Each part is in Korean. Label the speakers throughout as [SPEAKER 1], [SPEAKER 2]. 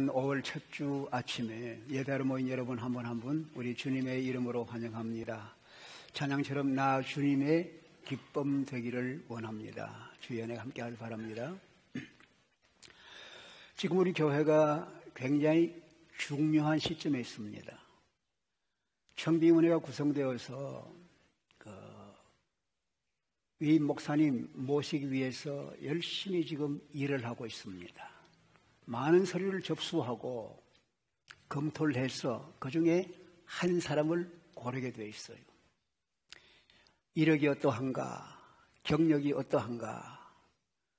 [SPEAKER 1] 5월 첫 주 아침에 예배로 모인 여러분 한 분 한 분 우리 주님의 이름으로 환영합니다. 찬양처럼 나 주님의 기쁨 되기를 원합니다. 주의 은혜가 함께하길 바랍니다. 지금 우리 교회가 굉장히 중요한 시점에 있습니다. 청빙은혜가 구성되어서 위임 목사님 모시기 위해서 열심히 지금 일을 하고 있습니다. 많은 서류를 접수하고 검토를 해서 그 중에 한 사람을 고르게 되어 있어요. 이력이 어떠한가, 경력이 어떠한가,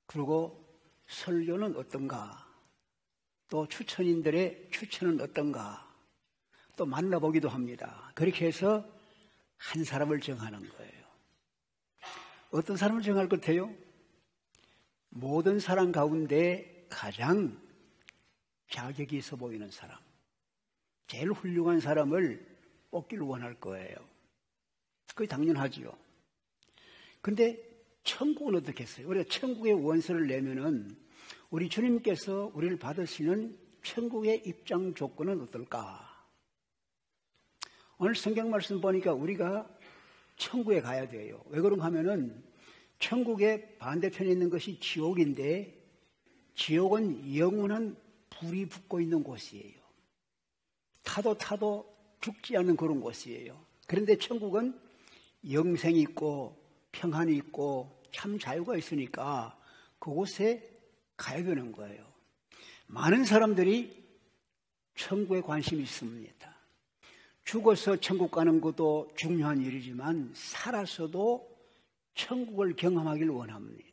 [SPEAKER 1] 그리고 설교는 어떤가, 또 추천인들의 추천은 어떤가, 또 만나보기도 합니다. 그렇게 해서 한 사람을 정하는 거예요. 어떤 사람을 정할 것 같아요? 모든 사람 가운데 가장 자격이 있어 보이는 사람, 제일 훌륭한 사람을 뽑기를 원할 거예요. 그게 당연하지요. 근데 천국은 어떻게 했어요? 우리가 천국의 원서를 내면은 우리 주님께서 우리를 받으시는 천국의 입장 조건은 어떨까? 오늘 성경 말씀 보니까 우리가 천국에 가야 돼요. 왜 그런가 하면은 천국의 반대편에 있는 것이 지옥인데 지옥은 영원한 불이 붙고 있는 곳이에요. 타도 죽지 않는 그런 곳이에요. 그런데 천국은 영생이 있고 평안이 있고 참 자유가 있으니까 그곳에 가야 되는 거예요. 많은 사람들이 천국에 관심이 있습니다. 죽어서 천국 가는 것도 중요한 일이지만 살아서도 천국을 경험하길 원합니다.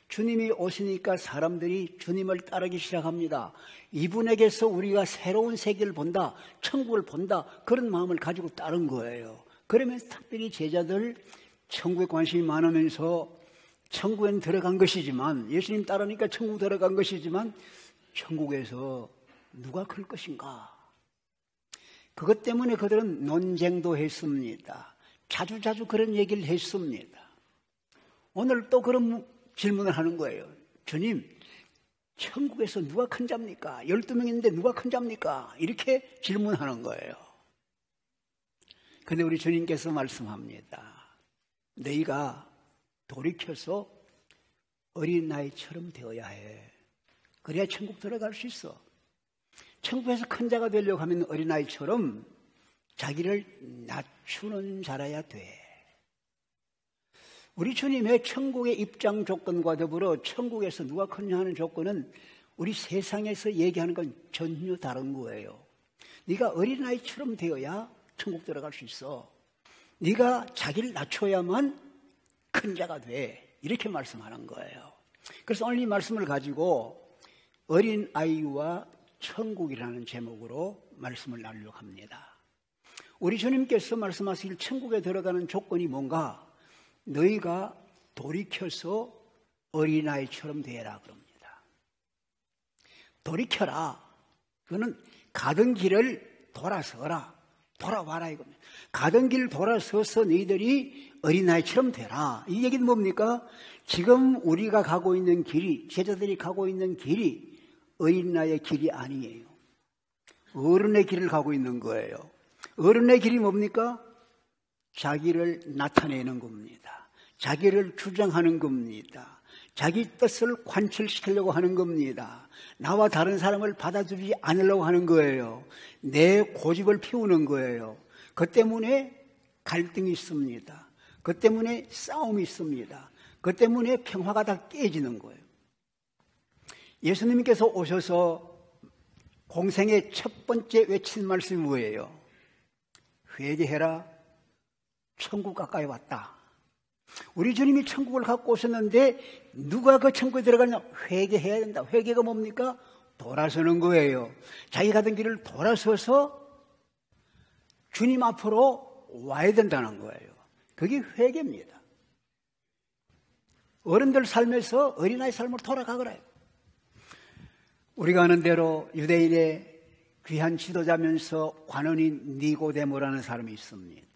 [SPEAKER 1] 주님이 오시니까 사람들이 주님을 따르기 시작합니다. 이분에게서 우리가 새로운 세계를 본다, 천국을 본다, 그런 마음을 가지고 따른 거예요. 그러면서 특별히 제자들 천국에 관심이 많으면서 천국엔 들어간 것이지만, 예수님 따르니까 천국 들어간 것이지만 천국에서 누가 클 것인가? 그것 때문에 그들은 논쟁도 했습니다. 자주 그런 얘기를 했습니다. 오늘 또 그런 질문을 하는 거예요. 주님, 천국에서 누가 큰 자입니까? 12명인데 누가 큰 자입니까? 이렇게 질문하는 거예요. 그런데 우리 주님께서 말씀합니다. 너희가 돌이켜서 어린아이처럼 되어야 해. 그래야 천국 들어갈 수 있어. 천국에서 큰 자가 되려고 하면 어린아이처럼 자기를 낮추는 자라야 돼. 우리 주님의 천국의 입장 조건과 더불어 천국에서 누가 크냐 하는 조건은 우리 세상에서 얘기하는 건 전혀 다른 거예요. 네가 어린아이처럼 되어야 천국 들어갈 수 있어. 네가 자기를 낮춰야만 큰 자가 돼. 이렇게 말씀하는 거예요. 그래서 오늘 이 말씀을 가지고 어린아이와 천국이라는 제목으로 말씀을 나누려고 합니다. 우리 주님께서 말씀하실 천국에 들어가는 조건이 뭔가? 너희가 돌이켜서 어린아이처럼 되라 그럽니다. 돌이켜라. 그거는 가던 길을 돌아서라. 돌아와라 이겁니다. 가던 길을 돌아서서 너희들이 어린아이처럼 되라. 이 얘기는 뭡니까? 지금 우리가 가고 있는 길이, 제자들이 가고 있는 길이 어린아이의 길이 아니에요. 어른의 길을 가고 있는 거예요. 어른의 길이 뭡니까? 자기를 나타내는 겁니다. 자기를 주장하는 겁니다. 자기 뜻을 관철시키려고 하는 겁니다. 나와 다른 사람을 받아주지 않으려고 하는 거예요. 내 고집을 피우는 거예요. 그 때문에 갈등이 있습니다. 그 때문에 싸움이 있습니다. 그 때문에 평화가 다 깨지는 거예요. 예수님께서 오셔서 공생의 첫 번째 외친 말씀이 뭐예요? 회개해라. 천국 가까이 왔다. 우리 주님이 천국을 갖고 오셨는데 누가 그 천국에 들어가냐? 회개해야 된다. 회개가 뭡니까? 돌아서는 거예요. 자기 가던 길을 돌아서서 주님 앞으로 와야 된다는 거예요. 그게 회개입니다. 어른들 삶에서 어린아이 삶으로 돌아가거라요. 우리가 아는 대로 유대인의 귀한 지도자면서 관원인 니고데모라는 사람이 있습니다.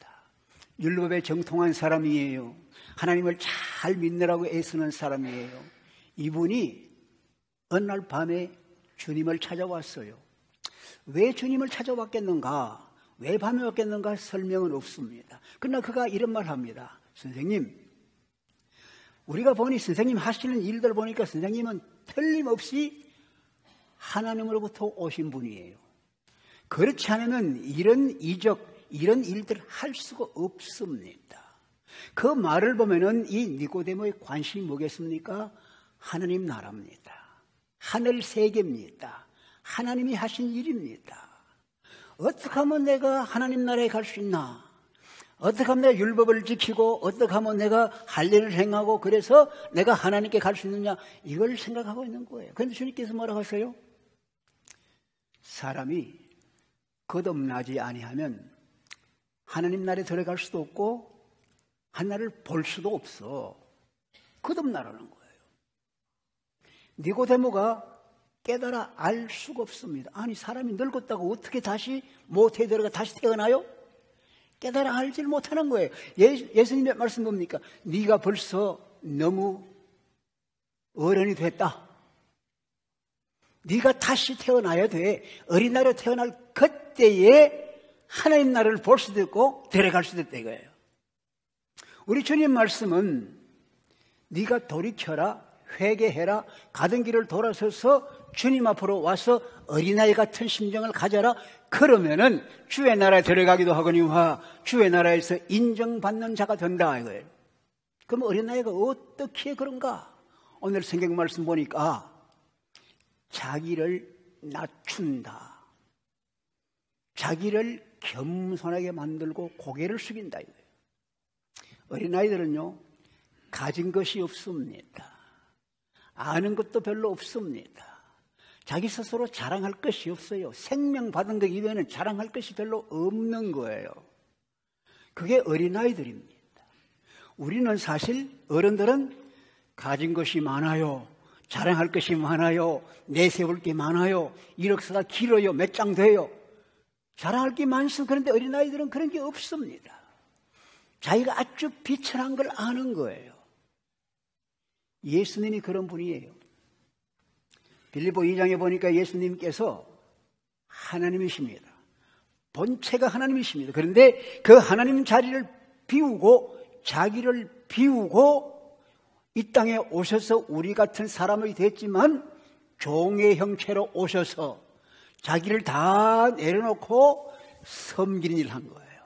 [SPEAKER 1] 율법에 정통한 사람이에요. 하나님을 잘 믿느라고 애쓰는 사람이에요. 이분이 어느 날 밤에 주님을 찾아왔어요. 왜 주님을 찾아왔겠는가? 왜 밤에 왔겠는가? 설명은 없습니다. 그러나 그가 이런 말 합니다. 선생님, 우리가 보니 선생님 하시는 일들 보니까 선생님은 틀림없이 하나님으로부터 오신 분이에요. 그렇지 않으면 이런 이적, 이런 일들을 할 수가 없습니다. 그 말을 보면은 이 니고데모의 관심이 뭐겠습니까? 하나님 나라입니다. 하늘 세계입니다. 하나님이 하신 일입니다. 어떻게 하면 내가 하나님 나라에 갈 수 있나? 어떻게 하면 내가 율법을 지키고 어떻게 하면 내가 할 일을 행하고 그래서 내가 하나님께 갈 수 있느냐? 이걸 생각하고 있는 거예요. 그런데 주님께서 뭐라고 하세요? 사람이 거듭나지 아니하면 하나님 나라에 들어갈 수도 없고 하나님을 볼 수도 없어. 거듭나라는 거예요. 니고데모가 깨달아 알 수가 없습니다. 아니 사람이 늙었다고 어떻게 다시 모태에 들어가 다시 태어나요? 깨달아 알지를 못하는 거예요. 예수님의 말씀 뭡니까? 네가 벌써 너무 어른이 됐다. 네가 다시 태어나야 돼. 어린 나라로 태어날 그때에 하나님 나라를 볼 수도 있고 들어갈 수도 있다 이거예요. 우리 주님 말씀은 네가 돌이켜라, 회개해라, 가던 길을 돌아서서 주님 앞으로 와서 어린아이 같은 심정을 가져라. 그러면은 주의 나라에 들어가기도 하거니와 주의 나라에서 인정받는 자가 된다 이거예요. 그럼 어린아이가 어떻게 그런가? 오늘 성경 말씀 보니까 자기를 낮춘다. 자기를 겸손하게 만들고 고개를 숙인다 이거예요. 어린아이들은요, 가진 것이 없습니다. 아는 것도 별로 없습니다. 자기 스스로 자랑할 것이 없어요. 생명 받은 것 이외에는 자랑할 것이 별로 없는 거예요. 그게 어린아이들입니다. 우리는 사실 어른들은 가진 것이 많아요. 자랑할 것이 많아요. 내세울 게 많아요. 이력서가 길어요. 몇 장 돼요. 자랑할 게 많습니다. 그런데 어린아이들은 그런 게 없습니다. 자기가 아주 비천한 걸 아는 거예요. 예수님이 그런 분이에요. 빌립보 2장에 보니까 예수님께서 하나님이십니다. 본체가 하나님이십니다. 그런데 그 하나님 자리를 비우고 자기를 비우고 이 땅에 오셔서 우리 같은 사람이 됐지만 종의 형체로 오셔서 자기를 다 내려놓고 섬기는 일을 한 거예요.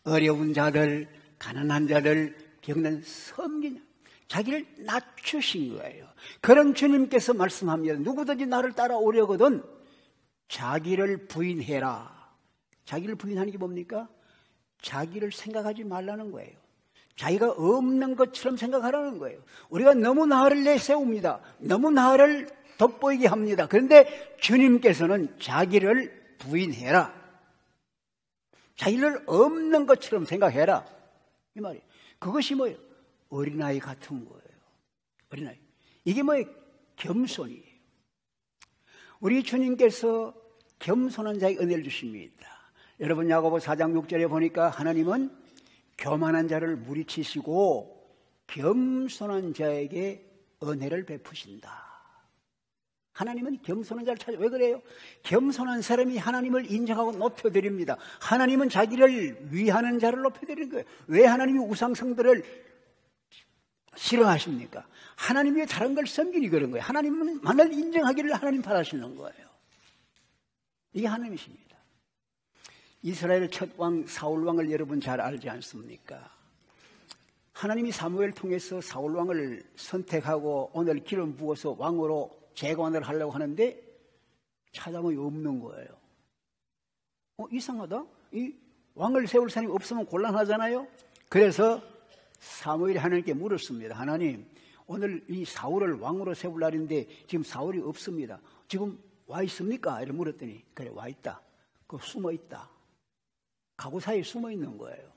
[SPEAKER 1] 어려운 자들, 가난한 자들, 병든 섬기는 자기를 낮추신 거예요. 그런 주님께서 말씀합니다. 누구든지 나를 따라오려거든 자기를 부인해라. 자기를 부인하는 게 뭡니까? 자기를 생각하지 말라는 거예요. 자기가 없는 것처럼 생각하라는 거예요. 우리가 너무 나를 내세웁니다. 너무 나를 돋보이게 합니다. 그런데 주님께서는 자기를 부인해라. 자기를 없는 것처럼 생각해라. 이 말이에요. 그것이 뭐예요? 어린아이 같은 거예요. 어린아이. 이게 뭐예요? 겸손이에요. 우리 주님께서 겸손한 자에게 은혜를 주십니다. 여러분 야고보 4장 6절에 보니까 하나님은 교만한 자를 무리치시고 겸손한 자에게 은혜를 베푸신다. 하나님은 겸손한 자를 찾아. 왜 그래요? 겸손한 사람이 하나님을 인정하고 높여드립니다. 하나님은 자기를 위하는 자를 높여드리는 거예요. 왜 하나님이 우상성들을 싫어하십니까? 하나님 위에 다른 걸 섬기니 그런 거예요. 하나님은 만을 인정하기를 하나님 바라시는 거예요. 이게 하나님이십니다. 이스라엘 첫 왕 사울 왕을 여러분 잘 알지 않습니까? 하나님이 사무엘을 통해서 사울 왕을 선택하고 오늘 기름 부어서 왕으로 재관을 하려고 하는데 찾아보니 없는 거예요. 이상하다. 이 왕을 세울 사람이 없으면 곤란하잖아요. 그래서 사무엘이 하나님께 물었습니다. 하나님, 오늘 이 사울을 왕으로 세울 날인데 지금 사울이 없습니다. 지금 와 있습니까? 이렇게 물었더니 그래, 와 있다. 그 숨어 있다. 가구 사이에 숨어 있는 거예요.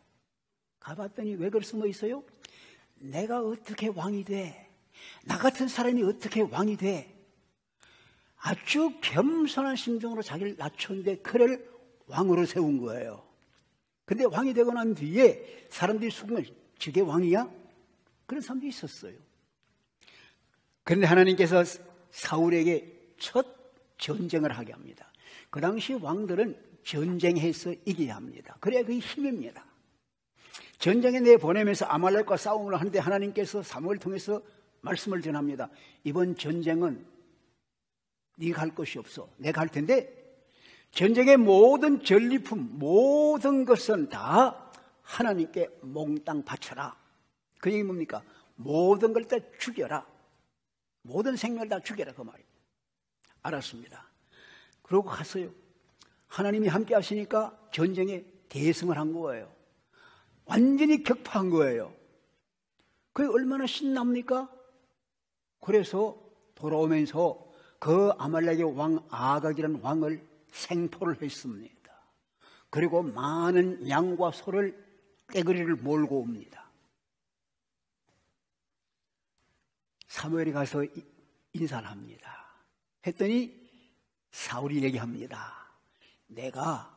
[SPEAKER 1] 가봤더니 왜 그걸 숨어 있어요? 내가 어떻게 왕이 돼? 나 같은 사람이 어떻게 왕이 돼? 아주 겸손한 심정으로 자기를 낮췄는데 그를 왕으로 세운 거예요. 근데 왕이 되고 난 뒤에 사람들이 숨으면 저게 왕이야? 그런 사람도 있었어요. 그런데 하나님께서 사울에게 첫 전쟁을 하게 합니다. 그 당시 왕들은 전쟁해서 이겨야 합니다. 그래야 그게 힘입니다. 전쟁에 내보내면서 아말렉과 싸움을 하는데 하나님께서 사무엘을 통해서 말씀을 전합니다. 이번 전쟁은 네가 갈 것이 없어. 내가 할 텐데 전쟁의 모든 전리품, 모든 것은 다 하나님께 몽땅 바쳐라. 그 얘기 뭡니까? 모든 걸 다 죽여라. 모든 생명을 다 죽여라. 그 말이에요. 알았습니다. 그러고 갔어요. 하나님이 함께 하시니까 전쟁에 대승을 한 거예요. 완전히 격파한 거예요. 그게 얼마나 신납니까? 그래서 돌아오면서 그 아말렉의 왕 아각이라는 왕을 생포를 했습니다. 그리고 많은 양과 소를 떼거리를 몰고 옵니다. 사무엘이 가서 인사를 합니다. 했더니 사울이 얘기합니다. 내가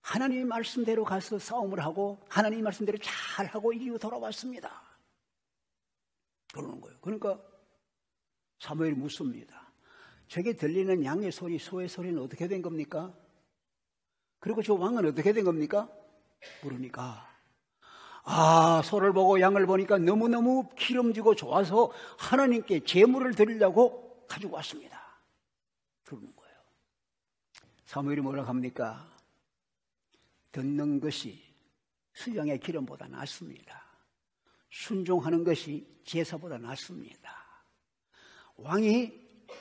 [SPEAKER 1] 하나님의 말씀대로 가서 싸움을 하고 하나님의 말씀대로 잘하고 이리로 돌아왔습니다. 그러는 거예요. 그러니까 사무엘이 묻습니다. 저게 들리는 양의 소리, 소의 소리는 어떻게 된 겁니까? 그리고 저 왕은 어떻게 된 겁니까? 물으니까 소를 보고 양을 보니까 너무너무 기름지고 좋아서 하나님께 제물을 드리려고 가지고 왔습니다. 그러는 거예요. 사무엘이 뭐라고 합니까? 듣는 것이 수양의 기름보다 낫습니다. 순종하는 것이 제사보다 낫습니다. 왕이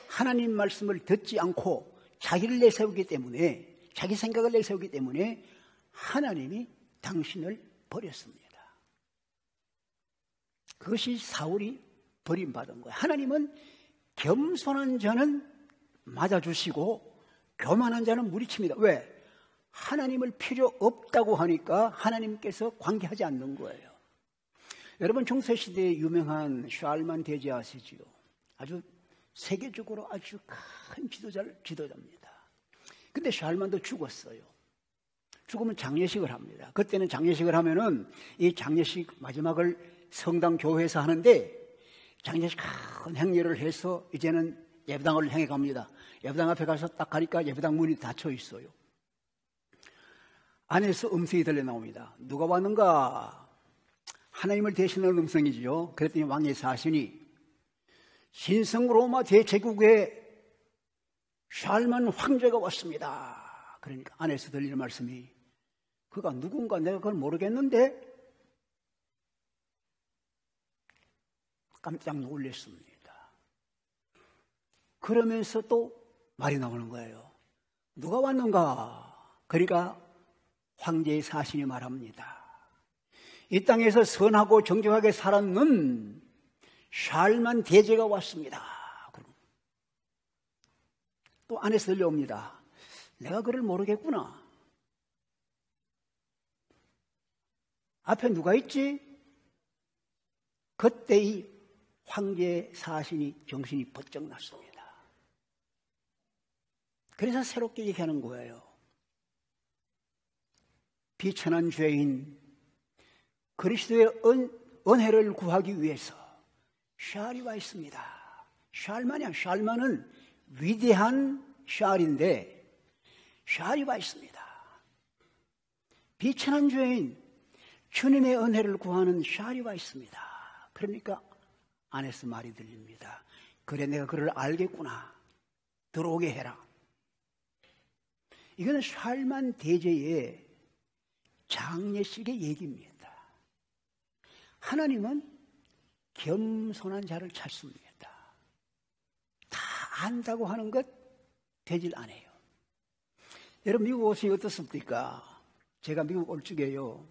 [SPEAKER 1] 하나님 말씀을 듣지 않고 자기를 내세우기 때문에, 자기 생각을 내세우기 때문에 하나님이 당신을 버렸습니다. 그것이 사울이 버림받은 거예요. 하나님은 겸손한 자는 맞아주시고 교만한 자는 무리칩니다. 왜? 하나님을 필요 없다고 하니까 하나님께서 관계하지 않는 거예요. 여러분 중세시대에 유명한 샬만 대제 아시지요? 아주 세계적으로 아주 큰 지도자입니다. 근데 샬만도 죽었어요. 죽으면 장례식을 합니다. 그때는 장례식을 하면은 이 장례식 마지막을 성당 교회에서 하는데 장례식 큰 행렬을 해서 이제는 예배당을 향해 갑니다. 예배당 앞에 가서 딱 가니까 예배당 문이 닫혀 있어요. 안에서 음성이 들려 나옵니다. 누가 왔는가? 하나님을 대신하는 음성이지요. 그랬더니 왕의 사신이 신성 로마 대제국의 샬만 황제가 왔습니다. 그러니까 안에서 들리는 말씀이 그가 누군가 내가 그걸 모르겠는데 깜짝 놀랐습니다. 그러면서 또 말이 나오는 거예요. 누가 왔는가? 그러니까 황제의 사신이 말합니다. 이 땅에서 선하고 정직하게 살았는 샬만 대제가 왔습니다. 또 안에서 들려옵니다. 내가 그를 모르겠구나. 앞에 누가 있지? 그때 이 황제의 사신이 정신이 번쩍 났습니다. 그래서 새롭게 얘기하는 거예요. 비천한 죄인 그리스도의 은혜를 구하기 위해서 샬이 와 있습니다. 샬만이야. 샬만은 위대한 샬인데 샬이 와 있습니다. 비천한 죄인 주님의 은혜를 구하는 샬이 와 있습니다. 그러니까 안에서 말이 들립니다. 그래 내가 그를 알겠구나. 들어오게 해라. 이거는 샬만 대제의 장례식의 얘기입니다. 하나님은 겸손한 자를 찾습니다. 다 안다고 하는 것 되질 않아요. 여러분 미국 오시니 어떻습니까? 제가 미국 올 적에요.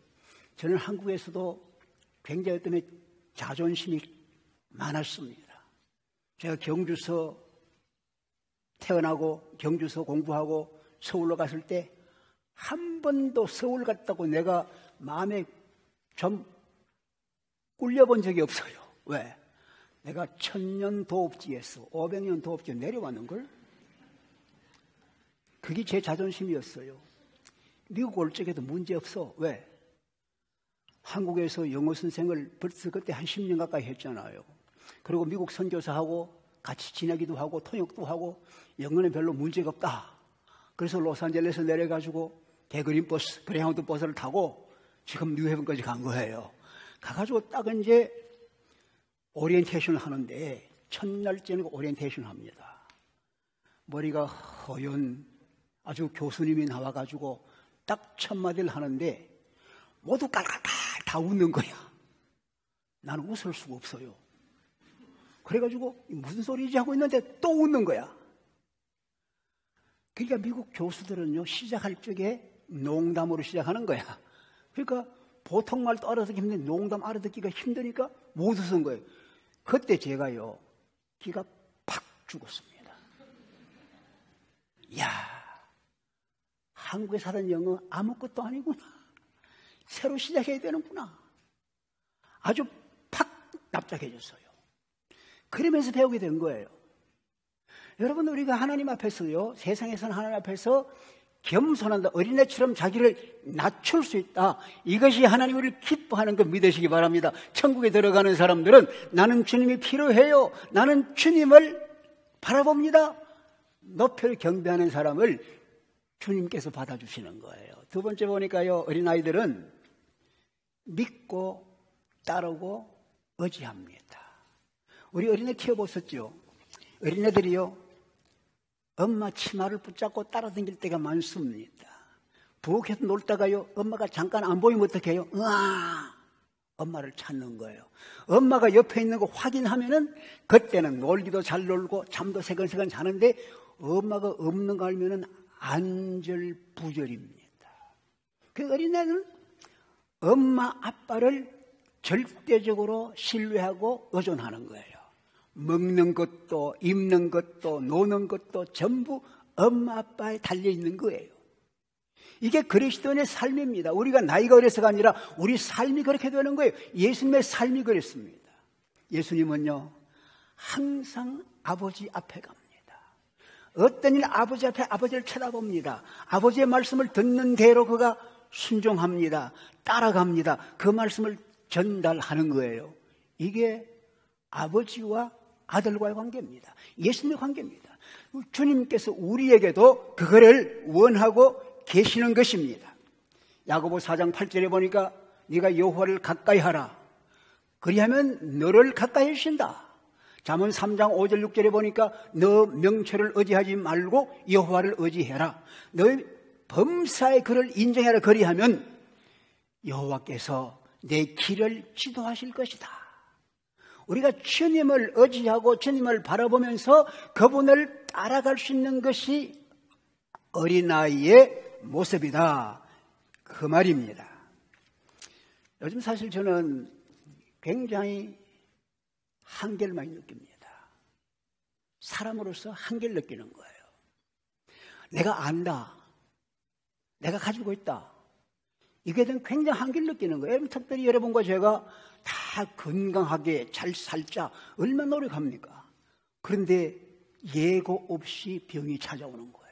[SPEAKER 1] 저는 한국에서도 굉장히 어떤 자존심이 많았습니다. 제가 경주서 태어나고 경주서 공부하고 서울로 갔을 때 한 번도 서울 갔다고 내가 마음에 좀 꿀려본 적이 없어요. 왜? 내가 1000년 도읍지에서 500년 도읍지에 내려왔는걸? 그게 제 자존심이었어요. 미국 올 적에도 문제없어. 왜? 한국에서 영어 선생을 벌써 그때 한 10년 가까이 했잖아요. 그리고 미국 선교사하고 같이 지내기도 하고 통역도 하고 영어는 별로 문제가 없다. 그래서 로스앤젤레스 내려가지고 대그린 버스, 그레하운드 버스를 타고 지금 뉴헤븐까지 간 거예요. 가가지고 딱 이제 오리엔테이션을 하는데 첫날째는 오리엔테이션을 합니다. 머리가 허연 아주 교수님이 나와가지고 딱 첫 마디를 하는데 모두 깔깔깔 다 웃는 거야. 나는 웃을 수가 없어요. 그래가지고 무슨 소리지 하고 있는데 또 웃는 거야. 그러니까 미국 교수들은요, 시작할 적에 농담으로 시작하는 거야. 그러니까 보통 말도 알아듣기 힘든데 농담 알아듣기가 힘드니까 못 웃은 거예요. 그때 제가요, 기가 팍 죽었습니다. 이야, 한국에 사는 영어 아무것도 아니구나. 새로 시작해야 되는구나. 아주 팍 납작해졌어요. 그러면서 배우게 된 거예요. 여러분, 우리가 하나님 앞에서요, 세상에서는 하나님 앞에서 겸손한다, 어린애처럼 자기를 낮출 수 있다, 이것이 하나님을 기뻐하는 것 믿으시기 바랍니다. 천국에 들어가는 사람들은 나는 주님이 필요해요, 나는 주님을 바라봅니다, 높여 경배하는 사람을 주님께서 받아주시는 거예요. 두 번째 보니까요, 어린아이들은 믿고 따르고 의지합니다. 우리 어린애 키워보셨죠? 어린애들이요, 엄마 치마를 붙잡고 따라다닐 때가 많습니다. 부엌에서 놀다가요, 엄마가 잠깐 안 보이면 어떻게 해요? 으아! 엄마를 찾는 거예요. 엄마가 옆에 있는 거 확인하면은 그때는 놀기도 잘 놀고 잠도 새근새근 자는데, 엄마가 없는 거 알면은 안절부절입니다. 그 어린애는 엄마 아빠를 절대적으로 신뢰하고 의존하는 거예요. 먹는 것도 입는 것도 노는 것도 전부 엄마 아빠에 달려있는 거예요. 이게 그리스도인의 삶입니다. 우리가 나이가 어려서가 아니라 우리 삶이 그렇게 되는 거예요. 예수님의 삶이 그랬습니다. 예수님은요, 항상 아버지 앞에 갑니다. 어떤 일 아버지 앞에 아버지를 쳐다봅니다. 아버지의 말씀을 듣는 대로 그가 순종합니다. 따라갑니다. 그 말씀을 전달하는 거예요. 이게 아버지와 아들과의 관계입니다. 예수님의 관계입니다. 주님께서 우리에게도 그거를 원하고 계시는 것입니다. 야고보 4장 8절에 보니까 네가 여호와를 가까이 하라, 그리하면 너를 가까이 하신다. 잠언 3장 5절 6절에 보니까 너 명철을 의지하지 말고 여호와를 의지해라. 너의 범사의 그를 인정하라, 그리하면 여호와께서 내 길을 지도하실 것이다. 우리가 주님을 의지하고 주님을 바라보면서 그분을 따라갈 수 있는 것이 어린아이의 모습이다, 그 말입니다. 요즘 사실 저는 굉장히 한계를 많이 느낍니다. 사람으로서 한계를 느끼는 거예요. 내가 안다, 내가 가지고 있다, 이게 된 굉장히 한계를 느끼는 거예요. 특별히 여러분과 제가 다 건강하게 잘 살자 얼마나 노력합니까? 그런데 예고 없이 병이 찾아오는 거예요.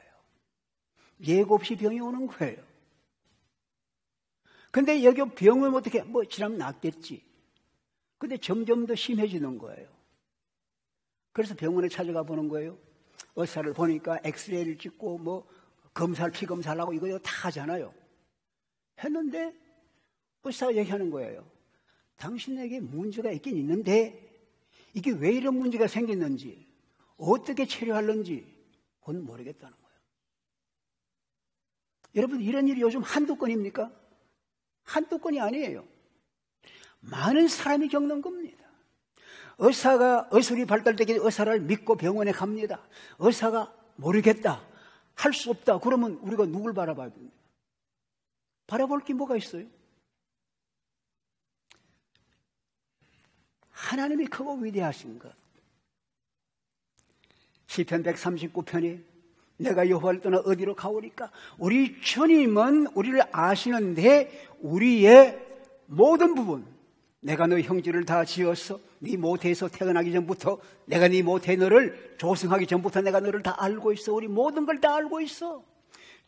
[SPEAKER 1] 예고 없이 병이 오는 거예요. 근데 여기 병은 어떻게, 뭐 지나면 낫겠지. 근데 점점 더 심해지는 거예요. 그래서 병원에 찾아가 보는 거예요. 의사를 보니까 엑스레이를 찍고 뭐 검사를, 피 검사를 하고 이거 다 하잖아요. 했는데 의사가 얘기하는 거예요. 당신에게 문제가 있긴 있는데 이게 왜 이런 문제가 생겼는지, 어떻게 치료하는지 그건 모르겠다는 거예요. 여러분, 이런 일이 요즘 한두 건입니까? 한두 건이 아니에요. 많은 사람이 겪는 겁니다. 의사가, 의술이 발달되기 의사를 믿고 병원에 갑니다. 의사가 모르겠다, 할 수 없다, 그러면 우리가 누굴 바라봐야 됩니까? 바라볼 게 뭐가 있어요? 하나님이 크고 위대하신 것. 시편 139편이 내가 여호와를 떠나 어디로 가오리까? 우리 주님은 우리를 아시는데 우리의 모든 부분, 내가 너 형제를 다 지었어, 네 모태에서 태어나기 전부터, 내가 네 모태에 너를 조성하기 전부터 내가 너를 다 알고 있어. 우리 모든 걸 다 알고 있어.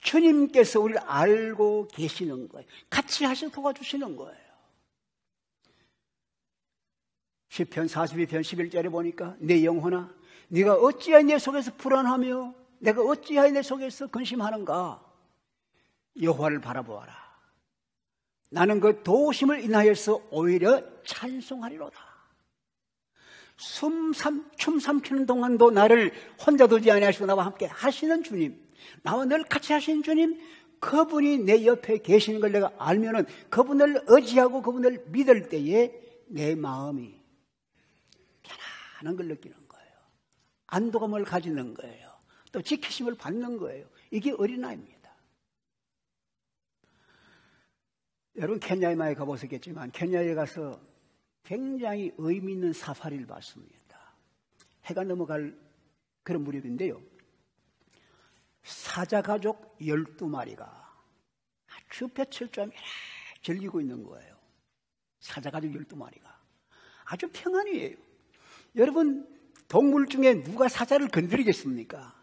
[SPEAKER 1] 주님께서 우리를 알고 계시는 거예요. 같이 하셔서 도와주시는 거예요. 시편 42편 11절에 보니까 내 영혼아 네가 어찌하여 내 속에서 불안하며 내가 어찌하여 내 속에서 근심하는가? 여호와를 바라보아라. 나는 그 도우심을 인하여서 오히려 찬송하리로다. 춤 삼키는 동안도 나를 혼자 두지 아니하시고 나와 함께 하시는 주님, 나와 늘 같이 하시는 주님, 그분이 내 옆에 계시는 걸 내가 알면은 그분을 의지하고 그분을 믿을 때에 내 마음이 편안한 걸 느끼는 거예요. 안도감을 가지는 거예요. 또 지키심을 받는 거예요. 이게 어린아이입니다. 여러분 케냐에 많이 가보셨겠지만 케냐에 가서 굉장히 의미 있는 사파리를 봤습니다. 해가 넘어갈 그런 무렵인데요. 사자가족 12마리가 아주 볕을 즐기고 있는 거예요. 사자가족 12마리가 아주 평안이에요. 여러분, 동물 중에 누가 사자를 건드리겠습니까?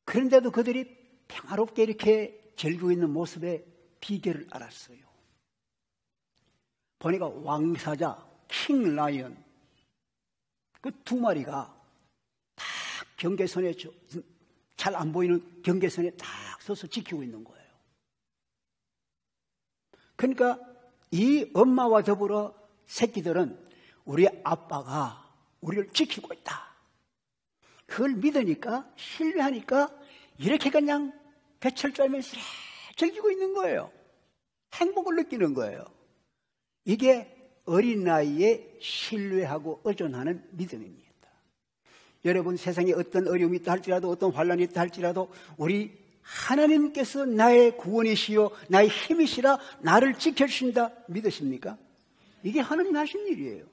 [SPEAKER 1] 그런데도 그들이 평화롭게 이렇게 즐기고 있는 모습의 비결을 알았어요. 보니까 왕사자, 킹라이언 그 2마리가 딱 경계선에 잘 안 보이는 경계선에 딱 서서 지키고 있는 거예요. 그러니까 이 엄마와 더불어 새끼들은 우리 아빠가 우리를 지키고 있다. 그걸 믿으니까, 신뢰하니까 이렇게 그냥 볕을 쬐면서 즐기고 있는 거예요. 행복을 느끼는 거예요. 이게 어린아이의 신뢰하고 의존하는 믿음입니다. 여러분, 세상에 어떤 어려움이 있다 할지라도, 어떤 환란이 있다 할지라도 우리 하나님께서 나의 구원이시요 나의 힘이시라 나를 지켜주신다 믿으십니까? 이게 하나님 하신 일이에요.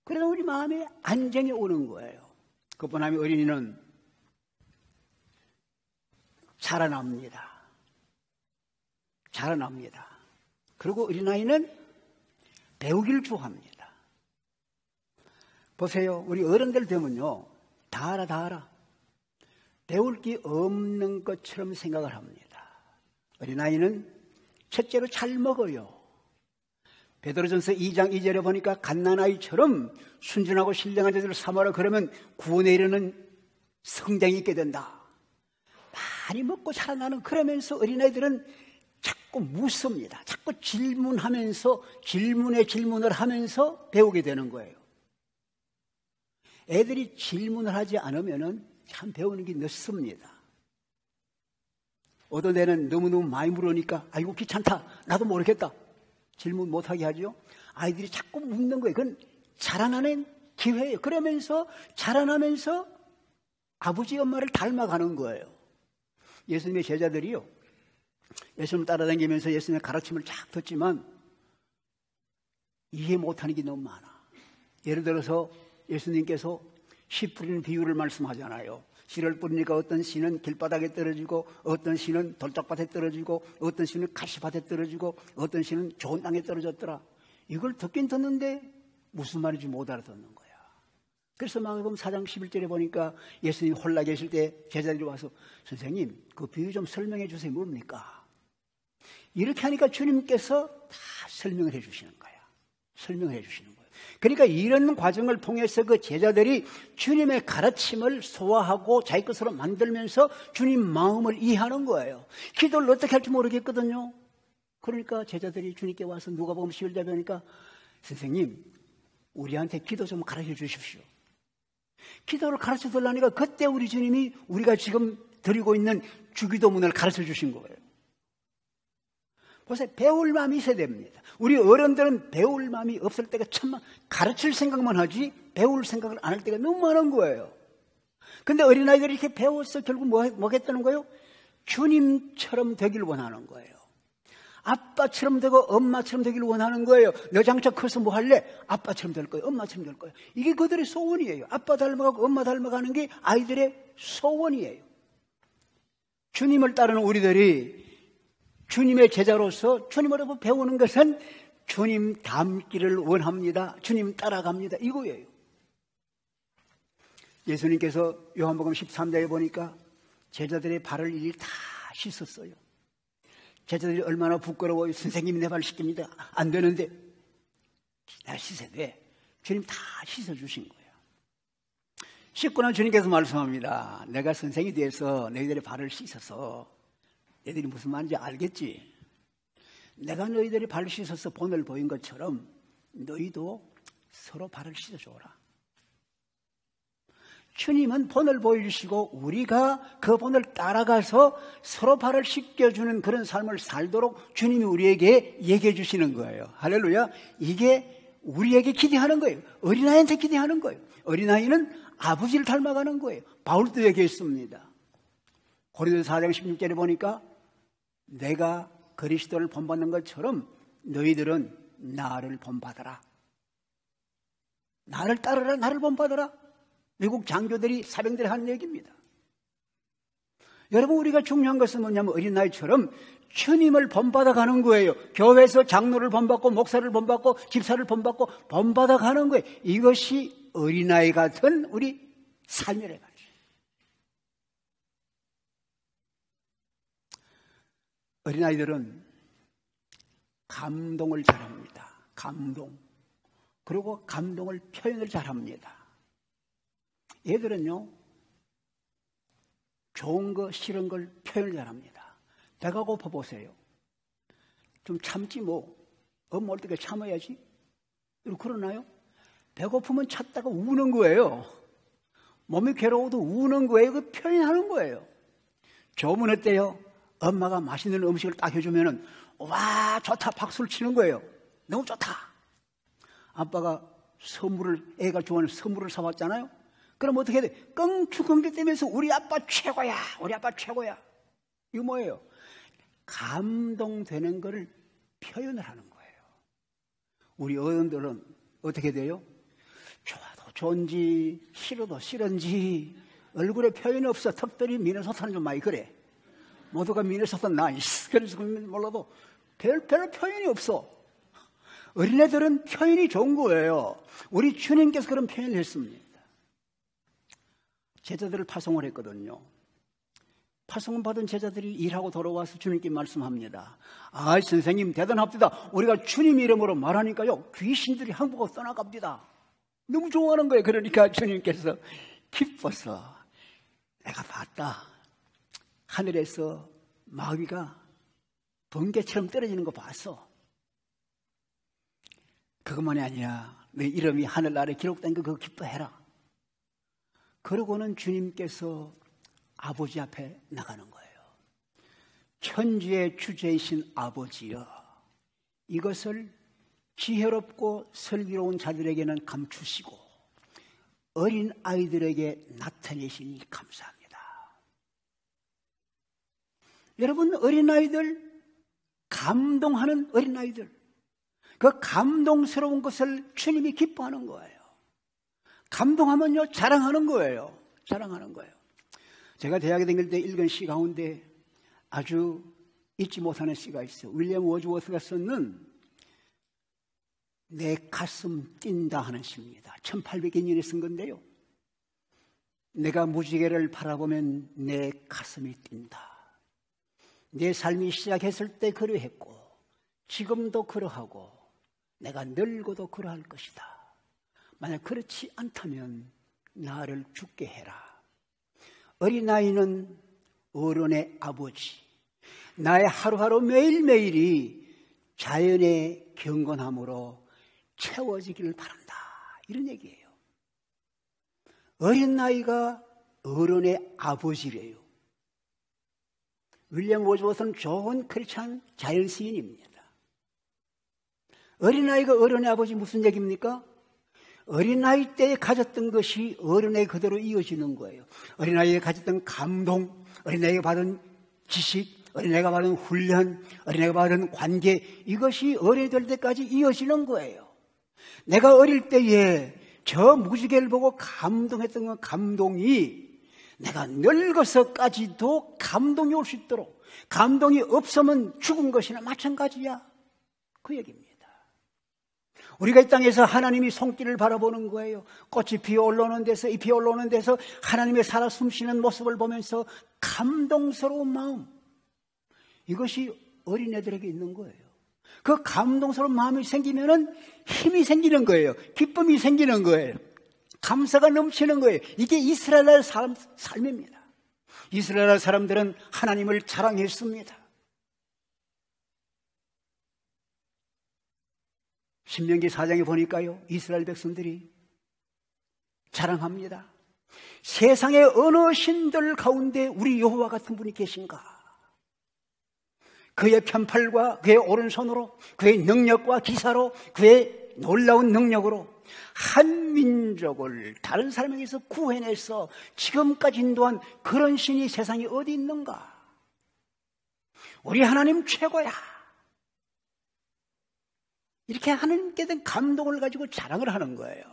[SPEAKER 1] 그래서 우리 마음에 안정이 오는 거예요. 그뿐 아니라 어린이는 자라납니다. 자라납니다. 그리고 어린아이는 배우기를 좋아합니다. 보세요. 우리 어른들 되면요, 다 알아. 배울 게 없는 것처럼 생각을 합니다. 어린아이는 첫째로 잘 먹어요. 베드로전서 2장 2절에 보니까 갓난아이처럼 순진하고 신령한 자들을 삼아라. 그러면 구원에 이르는 성장이 있게 된다. 많이 먹고 자라나는, 그러면서 어린아이들은 자꾸 묻습니다. 자꾸 질문하면서 질문에 질문을 하면서 배우게 되는 거예요. 애들이 질문을 하지 않으면 참 배우는 게 늦습니다. 어떤 애는 너무너무 많이 물으니까 아이고 귀찮다, 나도 모르겠다, 질문 못하게 하죠. 아이들이 자꾸 묻는 거예요. 그건 자라나는 기회예요. 그러면서 자라나면서 아버지 엄마를 닮아가는 거예요. 예수님의 제자들이요, 예수님을 따라다니면서 예수님의 가르침을 쫙 듣지만 이해 못하는 게 너무 많아. 예를 들어서 예수님께서 씨 뿌리는 비유를 말씀하잖아요. 씨를 뿌리니까 어떤 씨는 길바닥에 떨어지고, 어떤 씨는 돌짝밭에 떨어지고, 어떤 씨는 가시밭에 떨어지고, 어떤 씨는 좋은 땅에 떨어졌더라. 이걸 듣긴 듣는데 무슨 말인지 못 알아듣는 거야. 그래서 마가복음 4장 11절에 보니까 예수님이 홀라 계실 때 제자들이 와서 선생님, 그 비유 좀 설명해 주세요. 뭡니까? 이렇게 하니까 주님께서 다 설명을 해 주시는 거야. 설명을 해 주시는 거예요. 그러니까 이런 과정을 통해서 그 제자들이 주님의 가르침을 소화하고 자기 것으로 만들면서 주님 마음을 이해하는 거예요. 기도를 어떻게 할지 모르겠거든요. 그러니까 제자들이 주님께 와서 누가복음 11절에 보니까 선생님, 우리한테 기도 좀 가르쳐 주십시오. 기도를 가르쳐 달라니까 그때 우리 주님이 우리가 지금 드리고 있는 주기도문을 가르쳐 주신 거예요. 보세요. 배울 마음이 있어야 됩니다. 우리 어른들은 배울 마음이 없을 때가 참, 가르칠 생각만 하지 배울 생각을 안 할 때가 너무 많은 거예요. 근데 어린아이들이 이렇게 배워서 결국 뭐겠다는 거예요? 주님처럼 되기를 원하는 거예요. 아빠처럼 되고 엄마처럼 되기를 원하는 거예요. 너 장차 커서 뭐 할래? 아빠처럼 될 거예요. 엄마처럼 될 거예요. 이게 그들의 소원이에요. 아빠 닮아가고 엄마 닮아가는 게 아이들의 소원이에요. 주님을 따르는 우리들이 주님의 제자로서 주님으로부터 배우는 것은 주님 닮기를 원합니다. 주님 따라갑니다. 이거예요. 예수님께서 요한복음 13장에 보니까 제자들의 발을 일일이 다 씻었어요. 제자들이 얼마나 부끄러워요. 선생님이 내 발 씻깁니다. 안 되는데 내가 씻어야 돼. 주님 다 씻어주신 거예요. 19는 주님께서 말씀합니다. 내가 선생이 돼서 너희들의 발을 씻어서, 얘들이 무슨 말인지 알겠지? 내가 너희들의 발을 씻어서 본을 보인 것처럼 너희도 서로 발을 씻어줘라. 주님은 본을 보여주시고 우리가 그 본을 따라가서 서로 발을 씻겨주는 그런 삶을 살도록 주님이 우리에게 얘기해 주시는 거예요. 할렐루야. 이게 우리에게 기대하는 거예요. 어린아이한테 기대하는 거예요. 어린아이는 아버지를 닮아가는 거예요. 바울도 얘기했습니다. 고린도서 4장 16절에 보니까 내가 그리스도를 본받는 것처럼 너희들은 나를 본받아라. 나를 따르라. 나를 본받아라. 미국 장교들이 사병들이 하는 얘기입니다. 여러분, 우리가 중요한 것은 뭐냐면 어린아이처럼 주님을 본받아가는 거예요. 교회에서 장로를 본받고 목사를 본받고 집사를 본받고 본받아가는 거예요. 이것이 어린아이 같은 우리 삶이라는 거죠. 어린아이들은 감동을 잘합니다. 감동. 그리고 감동을 표현을 잘합니다. 얘들은요, 좋은 거 싫은 걸 표현을 잘합니다. 배가 고파 보세요. 좀 참지 뭐. 엄마 올 때까지 참아야지. 그러나요? 배고프면 찾다가 우는 거예요. 몸이 괴로워도 우는 거예요. 그 표현하는 거예요. 좋으면 어때요? 엄마가 맛있는 음식을 딱 해주면은 와 좋다 박수를 치는 거예요. 너무 좋다. 아빠가 선물을, 애가 좋아하는 선물을 사왔잖아요. 그럼 어떻게 해야 돼? 껑충껑대면서 우리 아빠 최고야, 우리 아빠 최고야. 이거 뭐예요? 감동되는 거를 표현을 하는 거예요. 우리 어른들은 어떻게 돼요? 좋아도 좋은지 싫어도 싫은지 얼굴에 표현이 없어. 턱들이 미네소타는 좀 많이 그래. 모두가 미네소타 나이스. 그래서 몰라도 별 표현이 없어. 어린애들은 표현이 좋은 거예요. 우리 주님께서 그런 표현을 했습니다. 제자들을 파송을 했거든요. 파송을 받은 제자들이 일하고 돌아와서 주님께 말씀합니다. 아, 선생님 대단합니다. 우리가 주님 이름으로 말하니까요 귀신들이 항복하고 떠나갑니다. 너무 좋아하는 거예요. 그러니까 주님께서 기뻐서 내가 봤다. 하늘에서 마귀가 번개처럼 떨어지는 거 봤어. 그것만이 아니야. 내 이름이 하늘나라에 기록된 거 그거 기뻐해라. 그러고는 주님께서 아버지 앞에 나가는 거예요. 천지의 주제이신 아버지여, 이것을 지혜롭고 슬기로운 자들에게는 감추시고 어린 아이들에게 나타내시니 감사합니다. 여러분, 어린아이들, 감동하는 어린아이들, 그 감동스러운 것을 주님이 기뻐하는 거예요. 감동하면요 자랑하는 거예요. 자랑하는 거예요. 제가 대학에 다닐 때 읽은 시 가운데 아주 잊지 못하는 시가 있어요. 윌리엄 워즈워스가 썼는 내 가슴 뛴다 하는 시입니다. 1800년에 쓴 건데요. 내가 무지개를 바라보면 내 가슴이 뛴다. 내 삶이 시작했을 때 그러했고 지금도 그러하고 내가 늙어도 그러할 것이다. 만약 그렇지 않다면 나를 죽게 해라. 어린아이는 어른의 아버지. 나의 하루하루 매일매일이 자연의 경건함으로 채워지기를 바란다. 이런 얘기예요. 어린아이가 어른의 아버지래요. 윌리엄 워즈워스는 좋은 크리스찬 자연 시인입니다. 어린아이가 어른의 아버지 무슨 얘기입니까? 어린아이 때 가졌던 것이 어른에게 그대로 이어지는 거예요. 어린아이에 가졌던 감동, 어린아이가 받은 지식, 어린아이가 받은 훈련, 어린아이가 받은 관계, 이것이 어른이 될 때까지 이어지는 거예요. 내가 어릴 때에 저 무지개를 보고 감동했던 그 감동이 내가 늙어서까지도 감동이 올 수 있도록, 감동이 없으면 죽은 것이나 마찬가지야. 그 얘기입니다. 우리가 이 땅에서 하나님이 손길을 바라보는 거예요. 꽃이 피어올라오는 데서, 잎이 올라오는 데서 하나님의 살아 숨쉬는 모습을 보면서 감동스러운 마음, 이것이 어린애들에게 있는 거예요. 그 감동스러운 마음이 생기면은 힘이 생기는 거예요. 기쁨이 생기는 거예요. 감사가 넘치는 거예요. 이게 이스라엘 삶입니다. 이스라엘 사람들은 하나님을 자랑했습니다. 신명기 4장에 보니까요, 이스라엘 백성들이 자랑합니다. 세상의 어느 신들 가운데 우리 여호와 같은 분이 계신가? 그의 편팔과 그의 오른손으로, 그의 능력과 기사로, 그의 놀라운 능력으로 한 민족을 다른 사람에게서 구해내서 지금까지 인도한 그런 신이 세상에 어디 있는가? 우리 하나님 최고야. 이렇게 하나님께 대한 감동을 가지고 자랑을 하는 거예요.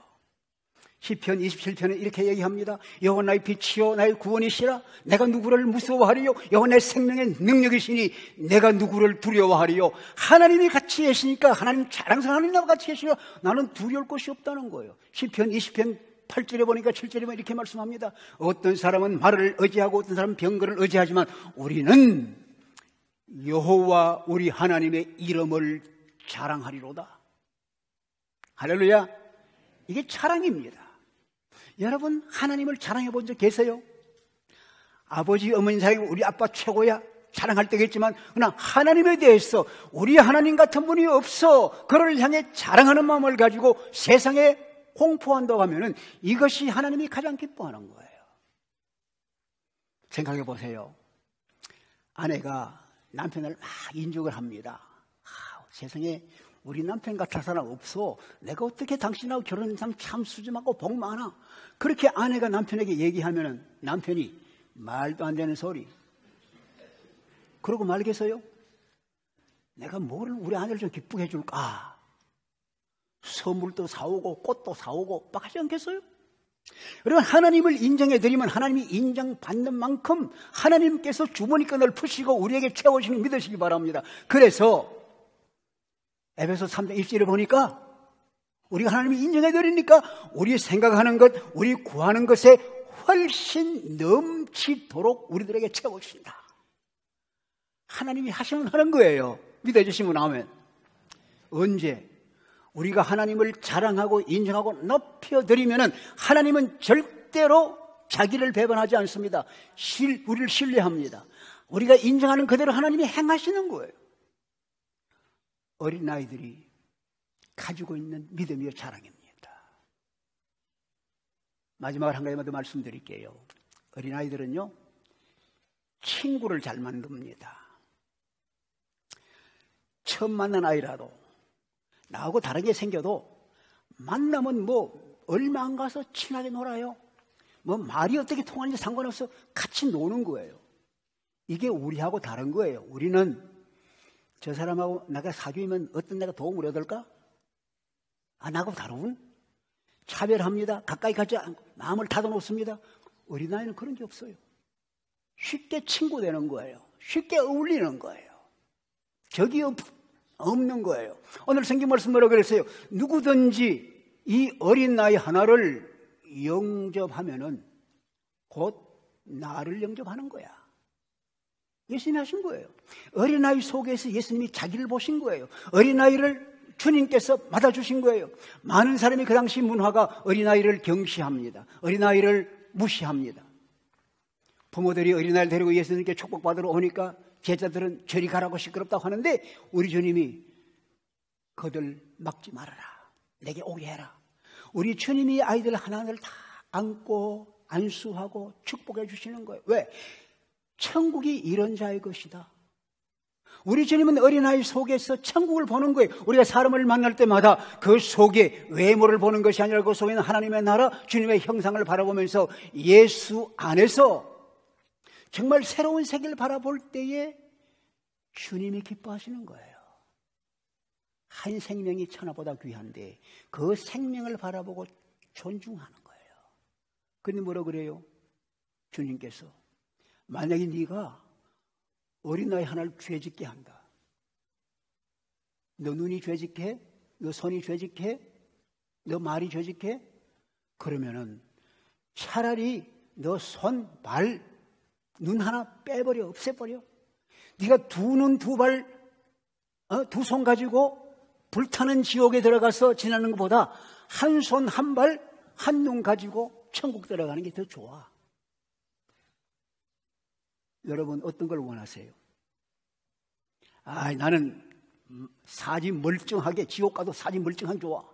[SPEAKER 1] 시편 27편에 이렇게 얘기합니다. 여호와 나의 빛이요 나의 구원이시라. 내가 누구를 무서워하리요? 여호와 내 생명의 능력이시니 내가 누구를 두려워하리요? 하나님이 같이 계시니까 하나님 자랑스러운 하나님과 같이 계시니까 나는 두려울 것이 없다는 거예요. 시편 20편 8절에 보니까 7절에 보면 이렇게 말씀합니다. 어떤 사람은 말을 의지하고 어떤 사람은 병거를 의지하지만 우리는 여호와 우리 하나님의 이름을 자랑하리로다. 할렐루야. 이게 자랑입니다. 여러분, 하나님을 자랑해 본 적 계세요? 아버지, 어머니 사랑해 우리 아빠 최고야 자랑할 때겠지만 그러나 하나님에 대해서 우리 하나님 같은 분이 없어 그를 향해 자랑하는 마음을 가지고 세상에 홍보한다고 하면은 이것이 하나님이 가장 기뻐하는 거예요. 생각해 보세요. 아내가 남편을 막 인정을 합니다. 세상에 우리 남편 같은 사람 없어. 내가 어떻게 당신하고 결혼한 참 수줍하고 복 많아. 그렇게 아내가 남편에게 얘기하면은 남편이 말도 안 되는 소리. 그러고 말겠어요? 내가 뭘 우리 아내를 좀 기쁘게 해줄까? 선물도 사오고 꽃도 사오고 막 하지 않겠어요? 여러분, 하나님을 인정해드리면 하나님이 인정받는 만큼 하나님께서 주머니끈을 푸시고 우리에게 채워주시는 믿으시기 바랍니다. 그래서 에베소 3장 1절에 보니까 우리가 하나님을 인정해드리니까 우리 생각하는 것, 우리 구하는 것에 훨씬 넘치도록 우리들에게 채워주신다. 하나님이 하시면 하는 거예요. 믿어주시면 아멘. 언제? 우리가 하나님을 자랑하고 인정하고 높여드리면은 하나님은 절대로 자기를 배반하지 않습니다. 우리를 신뢰합니다. 우리가 인정하는 그대로 하나님이 행하시는 거예요. 어린아이들이 가지고 있는 믿음의 자랑입니다. 마지막으로 한 가지만 더 말씀드릴게요. 어린아이들은요, 친구를 잘 만듭니다. 처음 만난 아이라도 나하고 다르게 생겨도 만나면 얼마 안 가서 친하게 놀아요. 말이 어떻게 통하는지 상관없어 같이 노는 거예요. 이게 우리하고 다른 거예요. 우리는 저 사람하고 내가 사귀면 어떤 내가 도움을 얻을까? 나하고 다른? 차별합니다. 가까이 가지 않고 마음을 닫아놓습니다. 어린아이는 그런 게 없어요. 쉽게 친구 되는 거예요. 쉽게 어울리는 거예요. 적이 없는 거예요. 오늘 성경 말씀 뭐라고 그랬어요? 누구든지 이 어린아이 하나를 영접하면은 곧 나를 영접하는 거야. 예수님이 하신 거예요. 어린아이 속에서 예수님이 자기를 보신 거예요. 어린아이를 주님께서 받아주신 거예요. 많은 사람이 그 당시 문화가 어린아이를 경시합니다. 어린아이를 무시합니다. 부모들이 어린아이를 데리고 예수님께 축복받으러 오니까 제자들은 저리 가라고 시끄럽다고 하는데 우리 주님이 그들 막지 말아라. 내게 오게 해라. 우리 주님이 아이들 하나하나를 다 안고 안수하고 축복해 주시는 거예요. 왜? 천국이 이런 자의 것이다. 우리 주님은 어린아이 속에서 천국을 보는 거예요. 우리가 사람을 만날 때마다 그 속에 외모를 보는 것이 아니라 그 속에는 하나님의 나라, 주님의 형상을 바라보면서 예수 안에서 정말 새로운 세계를 바라볼 때에 주님이 기뻐하시는 거예요. 한 생명이 천하보다 귀한데 그 생명을 바라보고 존중하는 거예요. 그런데 뭐라 그래요? 주님께서 만약에 네가 어린아이 하나를 죄짓게 한다. 너 눈이 죄짓게? 너 손이 죄짓게? 너 말이 죄짓게? 그러면은 차라리 너 손, 발, 눈 하나 빼버려, 없애버려. 네가 두 눈, 두 발, 두 손 가지고 불타는 지옥에 들어가서 지나는 것보다 한 손, 한 발, 한눈 가지고 천국 들어가는 게 더 좋아. 여러분 어떤 걸 원하세요? 나는 사지 멀쩡하게, 지옥 가도 사지 멀쩡하게 좋아.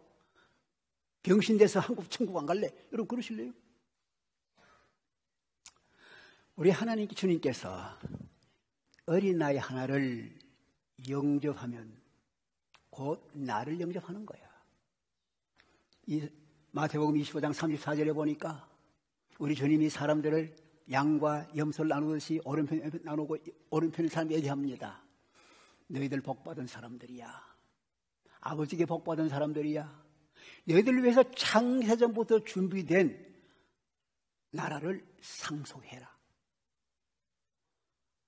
[SPEAKER 1] 병신돼서 한국 천국 안 갈래. 여러분 그러실래요? 우리 하나님 주님께서 어린아이 하나를 영접하면 곧 나를 영접하는 거야. 이 마태복음 25장 34절에 보니까 우리 주님이 사람들을 양과 염소를 나누듯이 오른편에 나누고 오른편의 사람 얘기합니다. 너희들 복받은 사람들이야. 아버지께 복받은 사람들이야. 너희들을 위해서 창세전부터 준비된 나라를 상속해라.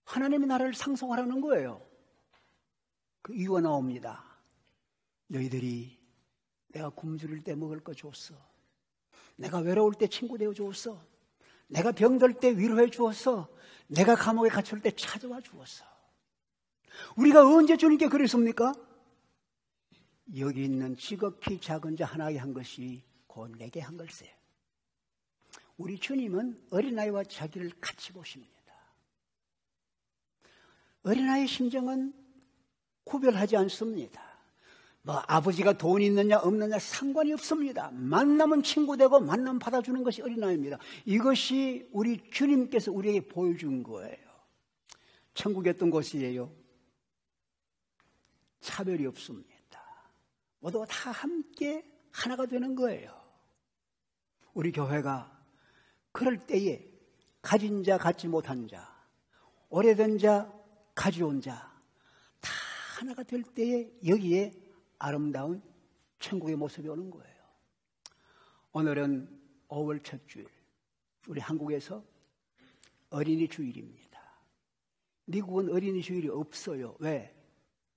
[SPEAKER 1] 하나님의 나라를 상속하라는 거예요. 그 이유가 나옵니다. 너희들이 내가 굶주릴 때 먹을 거 줬어. 내가 외로울 때 친구 되어 주었어. 내가 병들 때 위로해 주었어. 내가 감옥에 갇힐 때 찾아와 주었어. 우리가 언제 주님께 그랬습니까? 여기 있는 지극히 작은 자 하나에게 한 것이 곧 내게 한 걸세. 우리 주님은 어린아이와 자기를 같이 보십니다. 어린아이의 심정은 구별하지 않습니다. 아버지가 돈이 있느냐 없느냐 상관이 없습니다. 만나면 친구 되고 만나면 받아주는 것이 어린아이입니다. 이것이 우리 주님께서 우리에게 보여준 거예요. 천국이 어떤 곳이에요? 차별이 없습니다. 모두가 다 함께 하나가 되는 거예요. 우리 교회가 그럴 때에 가진 자 갖지 못한 자, 오래된 자 가져온 자 다 하나가 될 때에 여기에 아름다운 천국의 모습이 오는 거예요. 오늘은 5월 첫 주일, 우리 한국에서 어린이 주일입니다. 미국은 어린이 주일이 없어요. 왜?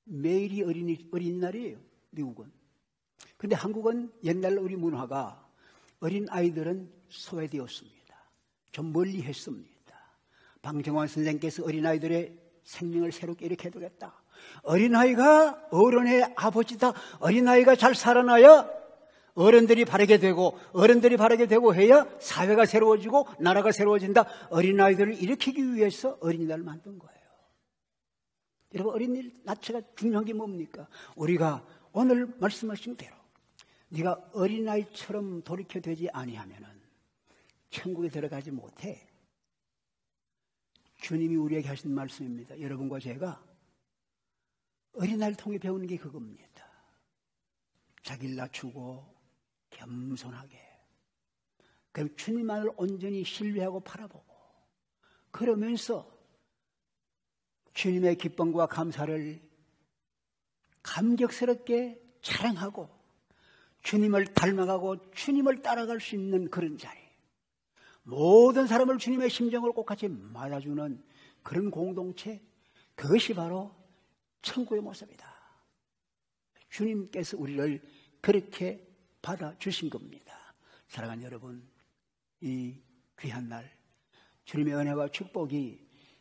[SPEAKER 1] 매일이 어린이날이에요. 미국은. 근데 한국은 옛날 우리 문화가 어린 아이들은 소외되었습니다. 좀 멀리 했습니다. 방정환 선생께서 어린 아이들의 생명을 새롭게 일으켜두겠다. 어린아이가 어른의 아버지다. 어린아이가 잘 살아나야 어른들이 바르게 되고 해야 사회가 새로워지고 나라가 새로워진다. 어린아이들을 일으키기 위해서 어린이날을 만든 거예요. 여러분 어린이 나체가 중요한 게 뭡니까? 우리가 오늘 말씀하신 대로 네가 어린아이처럼 돌이켜되지 아니하면은 천국에 들어가지 못해. 주님이 우리에게 하신 말씀입니다. 여러분과 제가 어린아이를 통해 배우는 게 그겁니다. 자기를 낮추고 겸손하게, 그럼 주님만을 온전히 신뢰하고 바라보고, 그러면서 주님의 기쁨과 감사를 감격스럽게 자랑하고 주님을 닮아가고 주님을 따라갈 수 있는 그런 자리, 모든 사람을 주님의 심정을 똑같이 맞아주는 그런 공동체, 그것이 바로 천국의 모습이다. 주님께서 우리를 그렇게 받아주신 겁니다. 사랑하는 여러분, 이 귀한 날 주님의 은혜와 축복이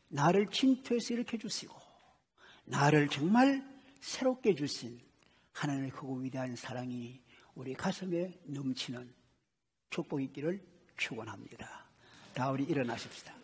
[SPEAKER 1] 나를 침투해서 일으켜주시고 나를 정말 새롭게 주신 하나님의 크고 위대한 사랑이 우리 가슴에 넘치는 축복이 있기를 축원합니다. 다 우리 일어나십시다.